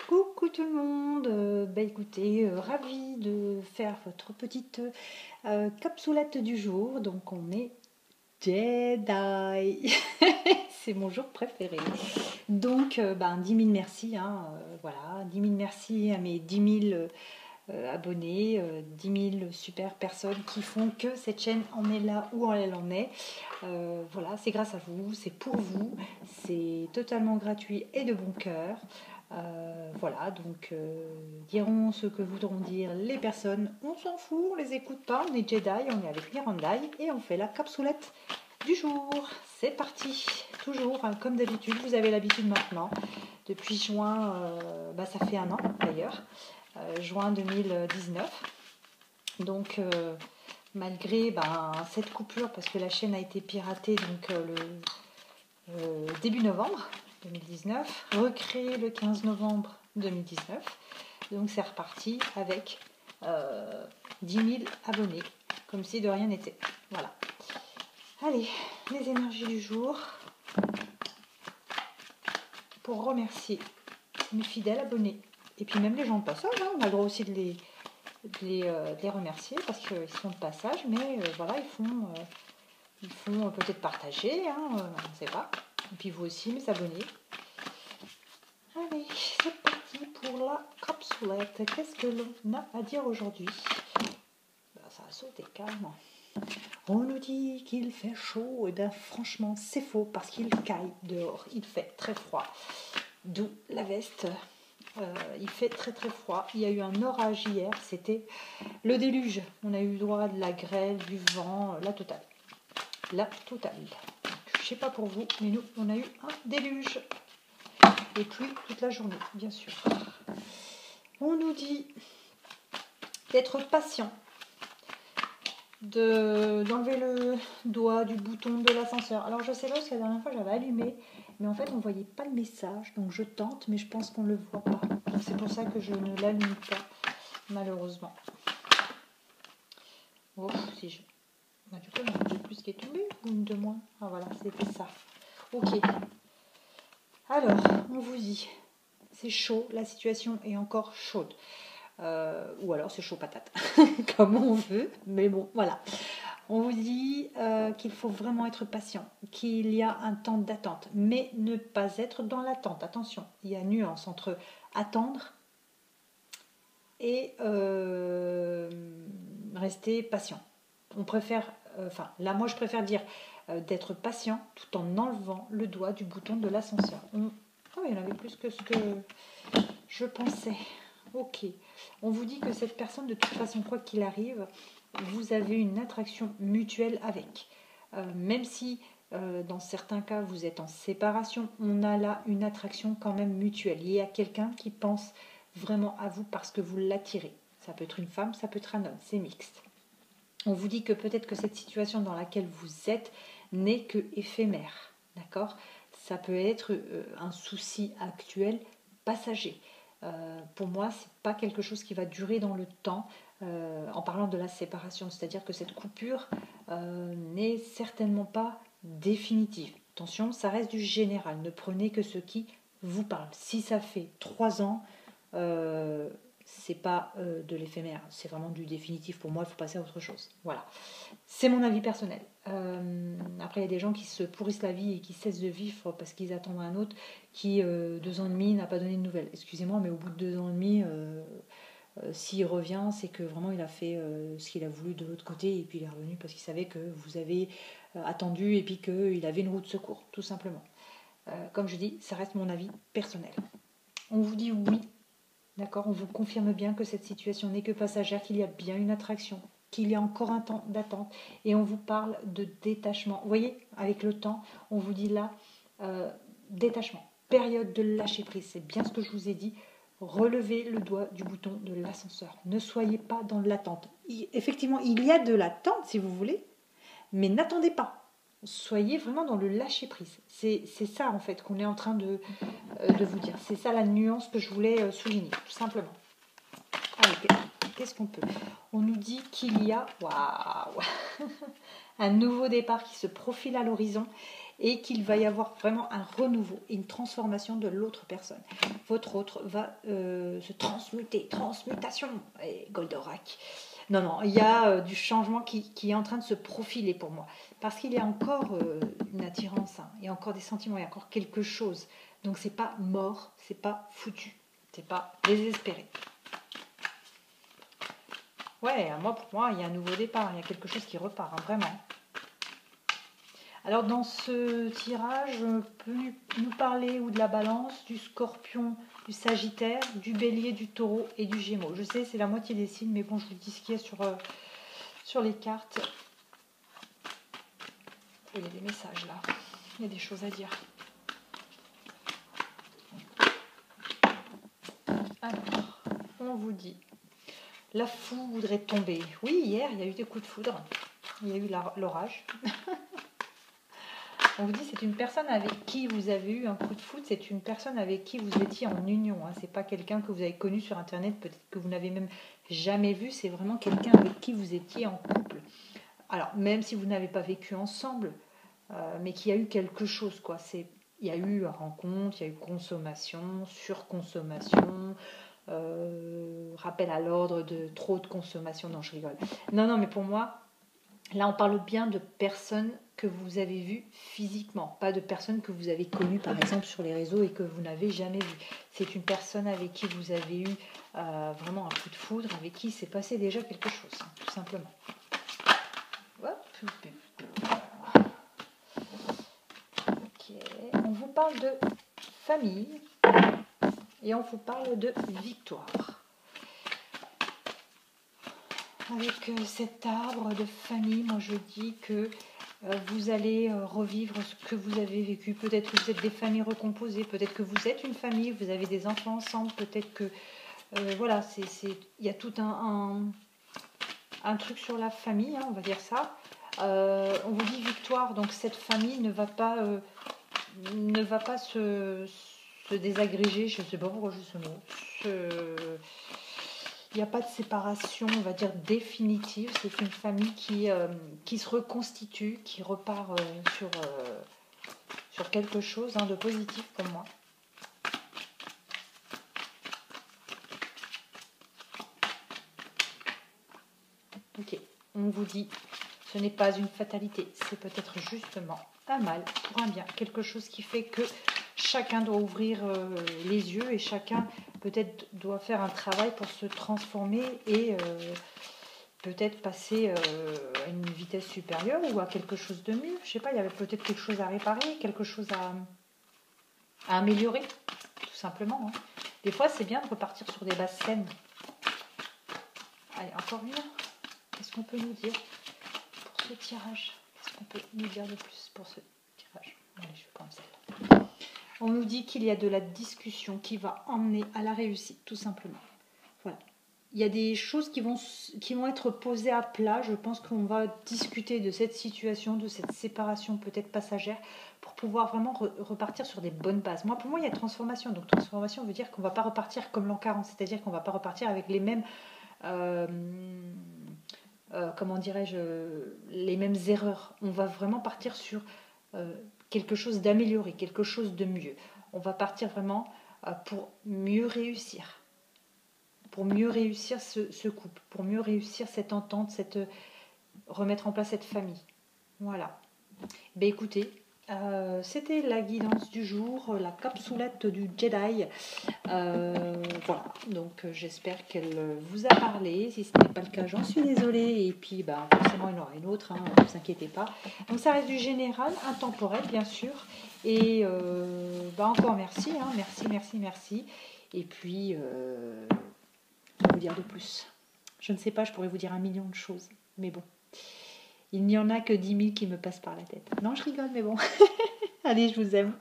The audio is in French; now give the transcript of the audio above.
Coucou tout le monde, écoutez, ravie de faire votre petite capsoulette du jour. Donc on est Jedi, c'est mon jour préféré. Donc 10 000 merci, voilà, 10 000 merci à mes 10 000 abonnés, 10 000 super personnes qui font que cette chaîne en est là où elle en est. Voilà, c'est grâce à vous, c'est pour vous, c'est totalement gratuit et de bon cœur. Voilà, donc diront ce que voudront dire les personnes, on s'en fout, on les écoute pas, on est Jedi, on est avec Mirandai et on fait la capsoulette du jour. C'est parti, toujours comme d'habitude, vous avez l'habitude maintenant, depuis juin, ça fait un an d'ailleurs, juin 2019. Donc malgré cette coupure, parce que la chaîne a été piratée donc le début novembre 2019, recréé le 15 novembre 2019. Donc c'est reparti avec 10 000 abonnés, comme si de rien n'était. Voilà. Allez, les énergies du jour. Pour remercier mes fidèles abonnés. Et puis même les gens de passage, on a le droit aussi de les remercier parce qu'ils sont de passage, mais voilà, ils font peut-être partager, on ne sait pas. Et puis vous aussi, mes abonnés. Allez, c'est parti pour la capsulette. Qu'est-ce que l'on a à dire aujourd'hui? Ça a sauté carrément. On nous dit qu'il fait chaud, et bien franchement c'est faux parce qu'il caille dehors, il fait très froid. D'où la veste. Il fait très très froid. Il y a eu un orage hier, c'était le déluge. On a eu droit à de la grêle, du vent, la totale. La totale. Je sais pas pour vous, mais nous on a eu un déluge. Et pluie toute la journée, bien sûr. On nous dit d'être patient, d'enlever le doigt du bouton de l'ascenseur. Alors je sais pas parce que la dernière fois j'avais allumé, mais en fait on ne voyait pas le message, donc je tente, mais je pense qu'on ne le voit pas. C'est pour ça que je ne l'allume pas, malheureusement. Oh, si je... du coup, il y en a un plus qui est tombé, ou une de moins. Ah voilà, c'était ça. Ok. Alors, on vous dit, c'est chaud, la situation est encore chaude. Ou alors c'est chaud patate, comme on veut, mais bon, voilà. On vous dit qu'il faut vraiment être patient, qu'il y a un temps d'attente, mais ne pas être dans l'attente. Attention, il y a nuance entre attendre et rester patient. On préfère, là moi je préfère dire d'être patient tout en enlevant le doigt du bouton de l'ascenseur. Oh, il y en avait plus que ce que je pensais. Ok. On vous dit que cette personne, de toute façon, quoi qu'il arrive, vous avez une attraction mutuelle avec. Même si dans certains cas vous êtes en séparation, on a là une attraction quand même mutuelle. Il y a quelqu'un qui pense vraiment à vous parce que vous l'attirez. Ça peut être une femme, ça peut être un homme, c'est mixte. On vous dit que peut-être que cette situation dans laquelle vous êtes n'est que éphémère. D'accord ? Ça peut être un souci actuel passager. Pour moi, ce n'est pas quelque chose qui va durer dans le temps en parlant de la séparation. C'est-à-dire que cette coupure n'est certainement pas définitive. Attention, ça reste du général. Ne prenez que ce qui vous parle. Si ça fait 3 ans, c'est pas de l'éphémère, c'est vraiment du définitif. Pour moi, il faut passer à autre chose. Voilà. C'est mon avis personnel. Après, il y a des gens qui se pourrissent la vie et qui cessent de vivre parce qu'ils attendent un autre qui, 2 ans et demi, n'a pas donné de nouvelles. Excusez-moi, mais au bout de 2 ans et demi, s'il revient, c'est que vraiment il a fait ce qu'il a voulu de l'autre côté et puis il est revenu parce qu'il savait que vous avez attendu et puis qu'il avait une roue de secours, tout simplement. Comme je dis, ça reste mon avis personnel. On vous dit oui. D'accord, on vous confirme bien que cette situation n'est que passagère, qu'il y a bien une attraction, qu'il y a encore un temps d'attente et on vous parle de détachement. Vous voyez, avec le temps, on vous dit là, détachement, période de lâcher prise, c'est bien ce que je vous ai dit. Relevez le doigt du bouton de l'ascenseur. Ne soyez pas dans l'attente. Effectivement, il y a de l'attente si vous voulez, mais n'attendez pas. Soyez vraiment dans le lâcher prise. C'est ça en fait qu'on est en train de vous dire. C'est ça la nuance que je voulais souligner, tout simplement. Allez, qu'est-ce qu'on peut? On nous dit qu'il y a un nouveau départ qui se profile à l'horizon et qu'il va y avoir vraiment un renouveau, une transformation de l'autre personne. Votre autre va se transmuter, transmutation, et Goldorak. Non, il y a du changement qui est en train de se profiler pour moi. Parce qu'il y a encore une attirance, hein, il y a encore des sentiments, il y a encore quelque chose. Donc c'est pas mort, c'est pas foutu, c'est pas désespéré. Ouais, pour moi, il y a un nouveau départ, il y a quelque chose qui repart, hein, vraiment. Alors dans ce tirage, je peux nous parler ou de la balance, du scorpion, du sagittaire, du bélier, du taureau et du gémeaux. Je sais, c'est la moitié des signes, mais bon, je vous dis ce qu'il y a sur les cartes. Il y a des messages là, il y a des choses à dire. Alors, on vous dit, la foudre voudrait tomber. Oui, hier, il y a eu des coups de foudre. Il y a eu l'orage. On vous dit, c'est une personne avec qui vous avez eu un coup de foudre. C'est une personne avec qui vous étiez en union. Hein. C'est pas quelqu'un que vous avez connu sur Internet, peut-être que vous n'avez même jamais vu. C'est vraiment quelqu'un avec qui vous étiez en couple. Alors, même si vous n'avez pas vécu ensemble, mais qu'il y a eu quelque chose, quoi. Il y a eu rencontre, il y a eu consommation, surconsommation, rappel à l'ordre de trop de consommation. Non, je rigole. Non, mais pour moi, là, on parle bien de personnes que vous avez vues physiquement, pas de personnes que vous avez connues, par exemple, sur les réseaux et que vous n'avez jamais vues. C'est une personne avec qui vous avez eu vraiment un coup de foudre, avec qui s'est passé déjà quelque chose, hein, tout simplement. Ok. On vous parle de famille et on vous parle de victoire. Avec cet arbre de famille, moi je dis que vous allez revivre ce que vous avez vécu. Peut-être que vous êtes des familles recomposées, peut-être que vous êtes une famille, vous avez des enfants ensemble, peut-être que voilà, il y a tout un truc sur la famille, hein, on va dire ça. On vous dit victoire, donc cette famille ne va pas se désagréger, je ne sais pas pourquoi je dis ce mot. Il n'y a pas de séparation, on va dire, définitive. C'est une famille qui se reconstitue, qui repart sur quelque chose de positif pour moi. Ok, on vous dit, ce n'est pas une fatalité, c'est peut-être justement un mal pour un bien. Quelque chose qui fait que chacun doit ouvrir les yeux et chacun peut-être doit faire un travail pour se transformer et peut-être passer à une vitesse supérieure ou à quelque chose de mieux. Je sais pas, il y avait peut-être quelque chose à réparer, quelque chose à améliorer, tout simplement. Hein. Des fois, c'est bien de repartir sur des bases saines. Allez, encore une. Qu'est-ce qu'on peut nous dire pour ce tirage? Qu'est-ce qu'on peut nous dire de plus pour ce tirage? Allez, je vais prendre celle-là. On nous dit qu'il y a de la discussion qui va emmener à la réussite, tout simplement. Voilà. Il y a des choses qui vont être posées à plat. Je pense qu'on va discuter de cette situation, de cette séparation peut-être passagère, pour pouvoir vraiment repartir sur des bonnes bases. Pour moi, il y a transformation. Donc, transformation veut dire qu'on ne va pas repartir comme l'an 40, c'est-à-dire qu'on ne va pas repartir avec les mêmes... comment dirais-je, les mêmes erreurs. On va vraiment partir sur quelque chose d'amélioré, quelque chose de mieux. On va partir vraiment pour mieux réussir. Pour mieux réussir ce couple, pour mieux réussir cette entente, remettre en place cette famille. Voilà. Ben écoutez, c'était la guidance du jour, la capsoulette du Jedi. Voilà, donc j'espère qu'elle vous a parlé. Si ce n'est pas le cas, j'en suis désolée. Et puis, forcément, il y en aura une autre, hein, ne vous inquiétez pas. Donc, ça reste du général, intemporel, bien sûr. Et encore merci, hein, merci. Et puis, je vais vous dire de plus. Je ne sais pas, je pourrais vous dire 1 million de choses. Mais bon, il n'y en a que 10 000 qui me passent par la tête. Non, je rigole, mais bon. Allez, je vous aime.